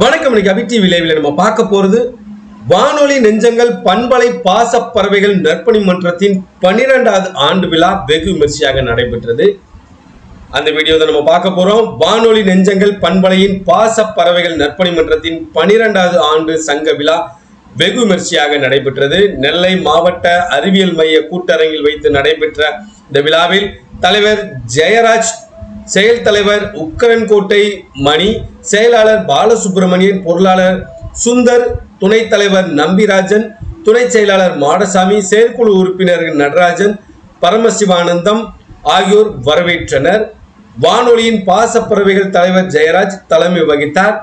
வணக்கம். இன்னைக்கு அபிடி விளைவில் நம்ம பார்க்க போறது வானொலி நெஞ்சங்கள் பண்பலை பாசப்பறவைகள் நற்பணி மன்றத்தின் 12வது ஆண்டு விழா வெகு விமர்சையாக நடைபெற்றது. அந்த வீடியோ தான் நம்ம பார்க்க போறோம். வானொலி நெஞ்சங்கள் பண்பலையின் பாசப்பறவைகள் நற்பணி மன்றத்தின் 12வது ஆண்டு சங்க விழா வெகு விமர்சையாக நடைபெற்றது. நெல்லை மாவட்ட அறிவியல் மைய கூட்டரங்கில் வைத்து நடைபெற்ற இந்த விழாவில் தலைவர் ஜெயராஜ், செயல் தலைவர் உக்கரன்கோட்டை மணி, செயலாளர் பாலசுப்பிரமணியன், பொருளாளர் சுந்தர், துணைத் தலைவர் நம்பிராஜன், துணை செயலாளர் மாடசாமி, செயற்குழு உறுப்பினர்கள் நடராஜன், பரமசிவானந்தம் ஆகியோர் வரவேற்றனர். வானொலியின் பாசப்பறவைகள் தலைவர் ஜெயராஜ் தலைமை வகித்தார்.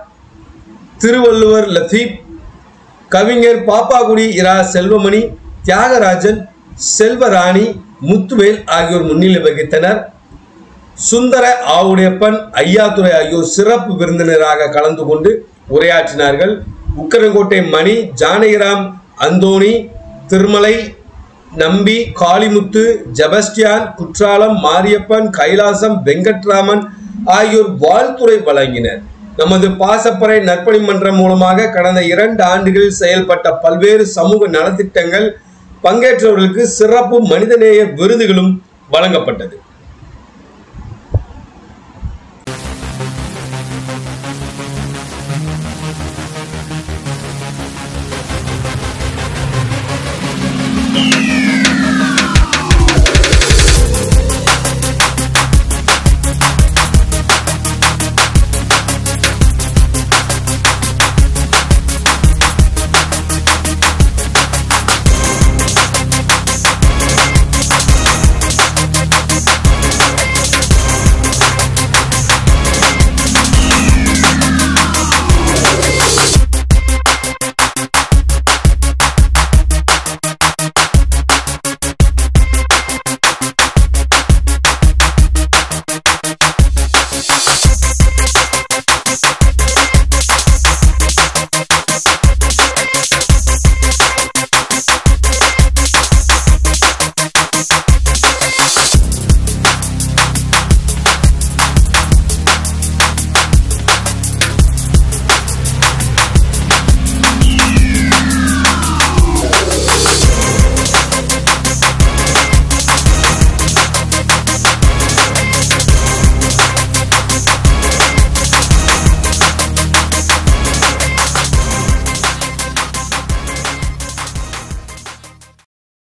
திருவள்ளுவர் லத்தீப், கவிஞர் பாப்பாக்குடி இரா செல்வமணி, தியாகராஜன், செல்வராணி, முத்துவேல் ஆகியோர் முன்னிலை வகித்தனர். சுந்தர ஆவுடையப்பன், ஐயாத்துறை ஆகியோர் சிறப்பு விருந்தினராக கலந்து கொண்டு உரையாற்றினார்கள். உக்கரங்கோட்டை மணி, ஜானகிராம், அந்தோணி, திருமலை, நம்பி, காளிமுத்து, ஜெபஸ்டியான், குற்றாலம், மாரியப்பன், கைலாசம், வெங்கட்ராமன் ஆகியோர் வாழ்த்துரை வழங்கினர். நமது பாசப்பறை நற்பணி மன்றம் மூலமாக கடந்த 2 ஆண்டுகளில் செயல்பட்ட பல்வேறு சமூக நலத்திட்டங்கள், பங்கேற்றவர்களுக்கு சிறப்பு மனிதநேய விருதுகளும் வழங்கப்பட்டது.